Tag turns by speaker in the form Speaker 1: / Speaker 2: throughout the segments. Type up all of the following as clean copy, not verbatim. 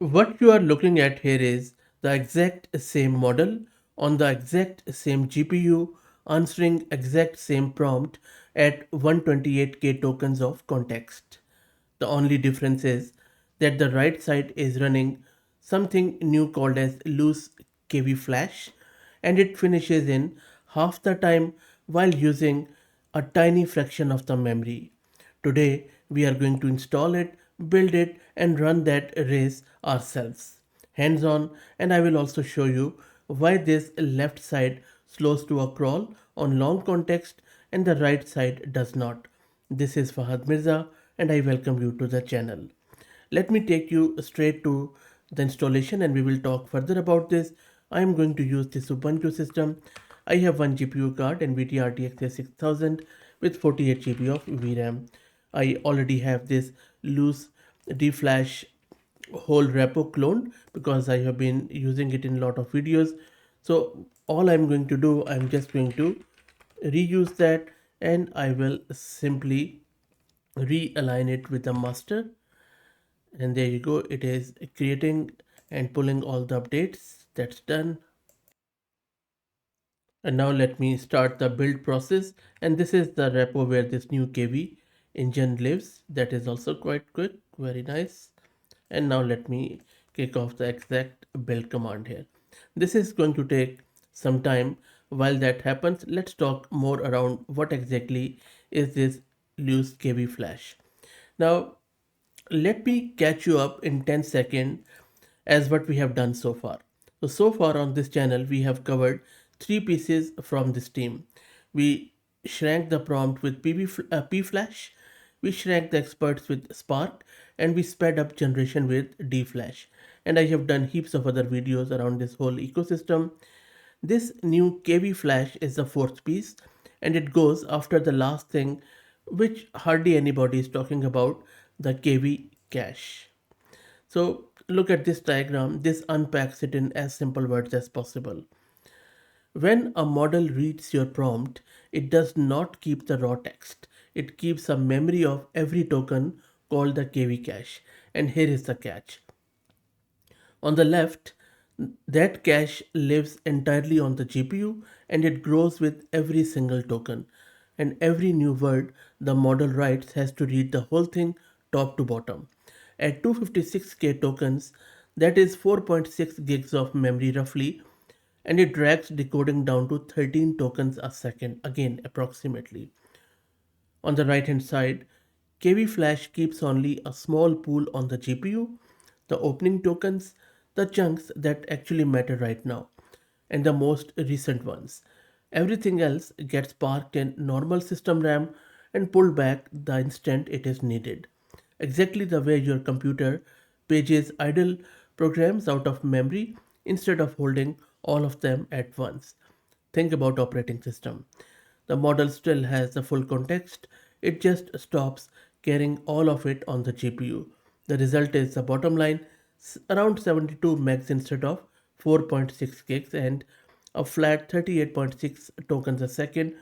Speaker 1: What you are looking at here is the exact same model on the exact same GPU answering exact same prompt at 128K tokens of context. The only difference is that the right side is running something new called as Luce KVFlash, and it finishes in half the time while using a tiny fraction of the memory. Today we are going to install it, build it and run that race ourselves. Hands on, and I will also show you why this left side slows to a crawl on long context and the right side does not. This is Fahad Mirza and I welcome you to the channel. Let me take you straight to the installation and we will talk further about this. I am going to use this Ubuntu system. I have one GPU card NVIDIA RTX 6000 with 48 GB of VRAM. I already have this loose DFlash whole repo cloned because I have been using it in a lot of videos. So all I'm going to do, I'm just going to reuse that and I will simply realign it with the master, and there you go, it is creating and pulling all the updates. That's done. And now let me start the build process, and this is the repo where this new KV engine lives. That is also quite quick, very nice. And now let me kick off the exact build command here. This is going to take some time. While that happens, let's talk more around what exactly is this Luce KVFlash. Now let me catch you up in 10 seconds as what we have done so far. So far on this channel, we have covered three pieces from this team. We shrank the prompt with pflash, we shrank the experts with Spark, and we sped up generation with dflash. And I have done heaps of other videos around this whole ecosystem. This new KV Flash is the fourth piece, and it goes after the last thing, which hardly anybody is talking about, the KV cache. So look at this diagram. This unpacks it in as simple words as possible. When a model reads your prompt, it does not keep the raw text. It keeps a memory of every token called the KV cache. And here is the catch. On the left, that cache lives entirely on the GPU and it grows with every single token. And every new word the model writes has to read the whole thing top to bottom. At 256K tokens, that is 4.6 gigs of memory roughly, and it drags decoding down to 13 tokens a second, again approximately. On the right hand side, KVFlash keeps only a small pool on the GPU, the opening tokens, the chunks that actually matter right now, and the most recent ones. Everything else gets parked in normal system RAM and pulled back the instant it is needed. Exactly the way your computer pages idle programs out of memory instead of holding all of them at once. Think about operating system. The model still has the full context, it just stops carrying all of it on the GPU. The result is the bottom line around 72 megs instead of 4.6 gigs and a flat 38.6 tokens a second,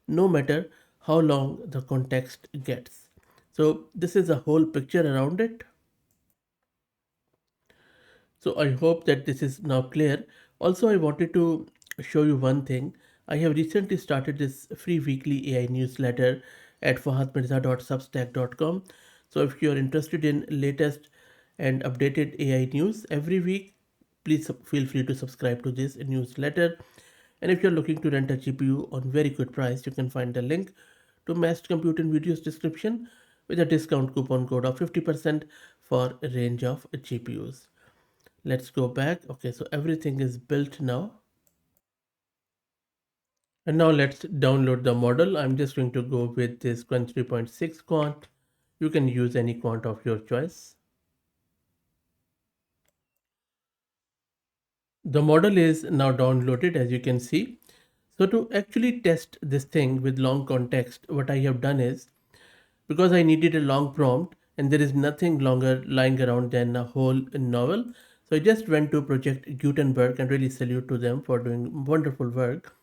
Speaker 1: no matter how long the context gets. So this is a whole picture around it. So I hope that this is now clear. Also, I wanted to show you one thing. I have recently started this free weekly AI newsletter at fahadmirza.substack.com. So if you are interested in latest and updated AI news every week, please feel free to subscribe to this newsletter. And if you're looking to rent a GPU on very good price, you can find the link to Massed Compute in video's description with a discount coupon code of 50% for a range of GPUs. Let's go back. Okay, so everything is built now. And now let's download the model. I'm just going to go with this Quen 3.6 quant. You can use any quant of your choice. The model is now downloaded as you can see. So to actually test this thing with long context, what I have done is, because I needed a long prompt and there is nothing longer lying around than a whole novel. So I just went to Project Gutenberg and really salute to them for doing wonderful work.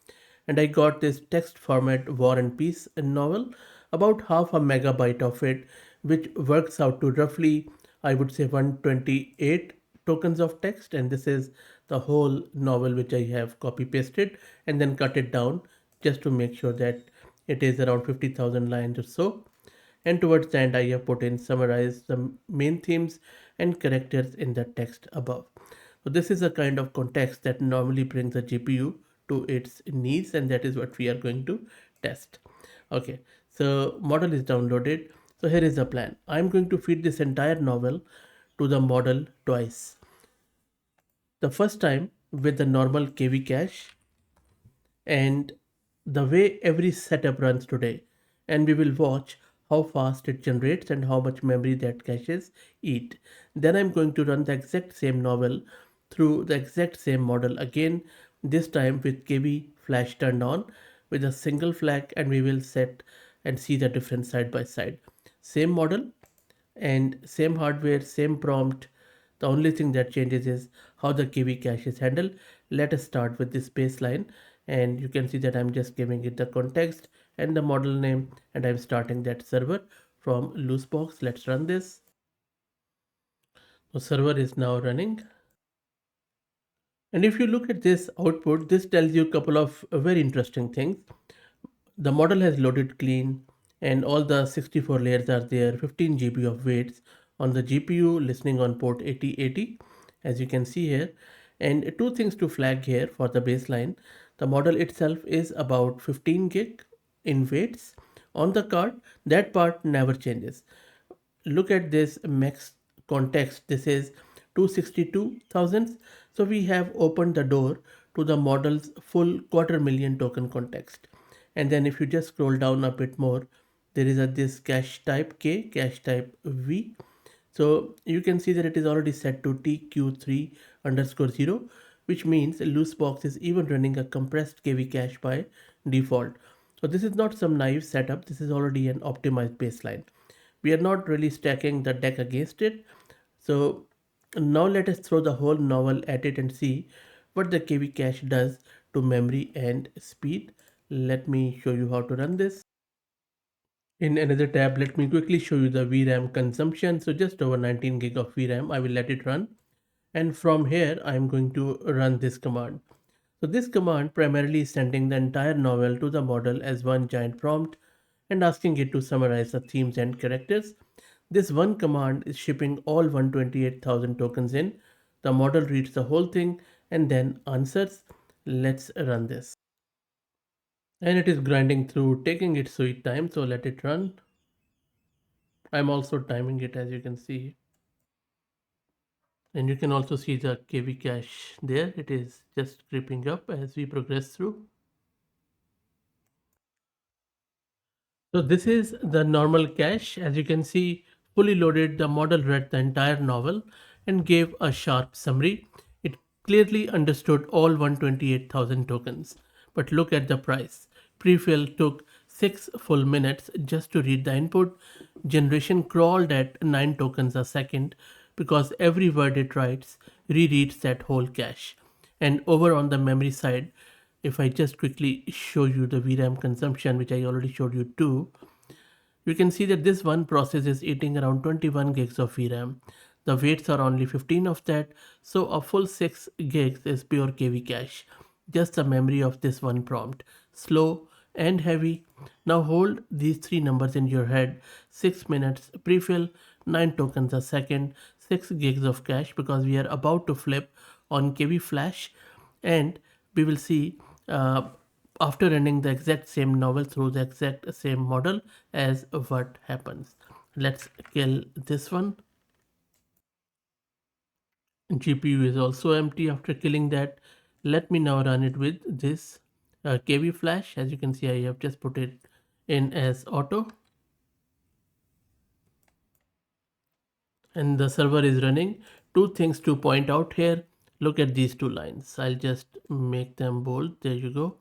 Speaker 1: And I got this text format War and Peace novel, about half a megabyte of it, which works out to roughly, I would say, 128 tokens of text, and this is the whole novel which I have copy pasted and then cut it down just to make sure that it is around 50,000 lines or so. And towards the end, I have put in summarize the main themes and characters in the text above. So this is a kind of context that normally brings a GPU to its knees, and that is what we are going to test. Okay, so model is downloaded. So here is the plan. I'm going to feed this entire novel to the model twice. The first time with the normal KV cache and the way every setup runs today, and we will watch how fast it generates and how much memory that caches eat. Then I'm going to run the exact same novel through the exact same model again, this time with KVFlash turned on with a single flag, and we will set and see the difference side by side. Same model and same hardware, same prompt. The only thing that changes is how the KV cache is handled. Let us start with this baseline, and you can see that I'm just giving it the context and the model name, and I'm starting that server from Lucebox. Let's run this. The server is now running. And if you look at this output, this tells you a couple of very interesting things. The model has loaded clean and all the 64 layers are there, 15 GB of weights on the GPU listening on port 8080 as you can see here. And two things to flag here for the baseline. The model itself is about 15 gig in weights on the card. That part never changes. Look at this max context. This is 262,000. So we have opened the door to the model's full quarter million token context. And then if you just scroll down a bit more, there is this cache type K, cache type V. So you can see that it is already set to TQ3 underscore 0, which means Lucebox is even running a compressed KV cache by default. So this is not some naive setup. This is already an optimized baseline. We are not really stacking the deck against it. So now let us throw the whole novel at it and see what the KV cache does to memory and speed. Let me show you how to run this. In another tab, let me quickly show you the VRAM consumption. So just over 19 gig of VRAM, I will let it run. And from here, I'm going to run this command. So this command primarily is sending the entire novel to the model as one giant prompt and asking it to summarize the themes and characters. This one command is shipping all 128,000 tokens in. The model reads the whole thing and then answers. Let's run this. And it is grinding through, taking its sweet time, so let it run. I'm also timing it as you can see. And you can also see the KV cache there. It is just creeping up as we progress through. So this is the normal cache. As you can see, fully loaded, the model read the entire novel and gave a sharp summary. It clearly understood all 128,000 tokens. But look at the price. Prefill took 6 full minutes just to read the input. Generation crawled at 9 tokens a second because every word it writes rereads that whole cache. And over on the memory side, if I just quickly show you the VRAM consumption, which I already showed you too, you can see that this one process is eating around 21 gigs of VRAM. The weights are only 15 of that, so a full 6 gigs is pure KV cache. Just the memory of this one prompt. Slow and heavy. Now hold these three numbers in your head. 6 minutes prefill, 9 tokens a second, 6 gigs of cache because we are about to flip on KVFlash, and we will see after running the exact same novel through the exact same model as what happens. Let's kill this one. GPU is also empty after killing that. Let me now run it with this KVFlash. As you can see, I have just put it in as auto. And the server is running. Two things to point out here. Look at these two lines. I'll just make them bold. There you go.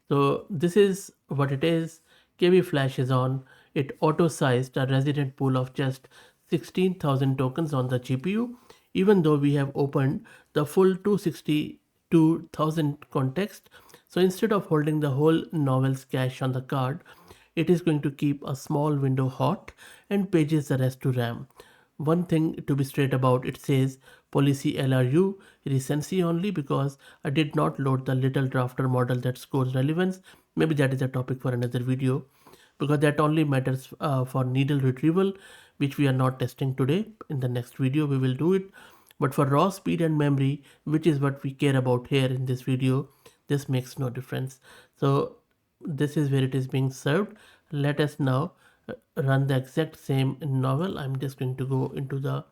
Speaker 1: So this is what it is. KVFlash is on. It auto-sized a resident pool of just 16,000 tokens on the GPU, even though we have opened the full 262,000 context. So instead of holding the whole novel's cache on the card, it is going to keep a small window hot and pages the rest to RAM. one thing to be straight about, it says policy LRU recency only, because I did not load the little drafter model that scores relevance. Maybe that is a topic for another video, because that only matters for needle retrieval, which we are not testing today. In the next video we will do it. But for raw speed and memory, which is what we care about here in this video, this makes no difference. So this is where it is being served. Let us now run the exact same novel. I'm just going to go into the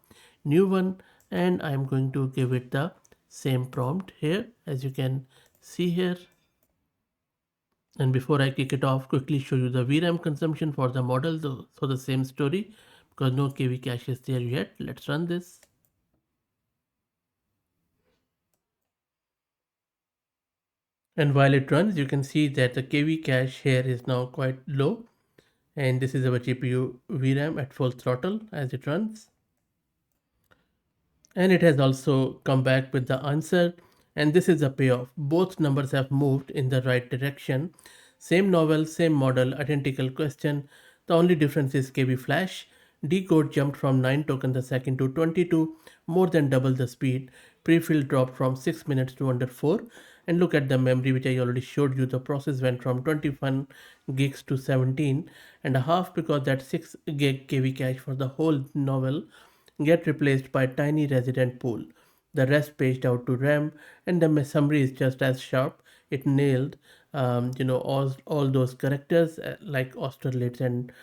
Speaker 1: new one, and I'm going to give it the same prompt here, as you can see here. And before I kick it off, quickly show you the VRAM consumption for the model. So the same story, because no KV cache is there yet. Let's run this. And while it runs, you can see that the KV cache here is now quite low. And this is our GPU VRAM at full throttle as it runs. And it has also come back with the answer, and this is a payoff. Both numbers have moved in the right direction. Same novel, same model, identical question. The only difference is KVFlash. Decode jumped from 9 tokens a second to 22, more than double the speed. Prefill dropped from 6 minutes to under 4. And look at the memory, which I already showed you. The process went from 21 gigs to 17 and a half, because that 6 gig KV cache for the whole novel get replaced by tiny resident pool. The rest paged out to RAM, and the summary is just as sharp. It nailed, all those characters like Austerlitz, and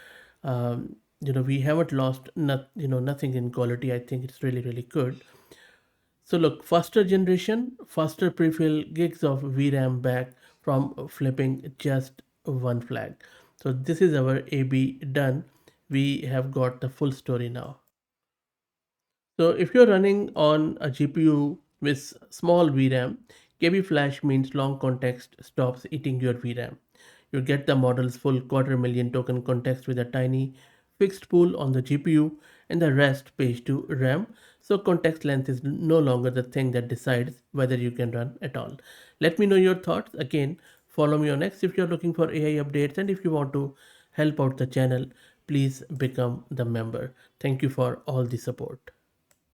Speaker 1: we haven't lost nothing in quality. I think it's really really good. So look, faster generation, faster prefill, gigs of VRAM back from flipping just one flag. So this is our AB done. We have got the full story now. So if you're running on a GPU with small VRAM, KVFlash means long context stops eating your VRAM. You get the model's full 250,000 token context with a tiny fixed pool on the GPU, and the rest page to RAM. So context length is no longer the thing that decides whether you can run at all. Let me know your thoughts. Again, follow me on X if you're looking for AI updates, and if you want to help out the channel, please become the member. Thank you for all the support.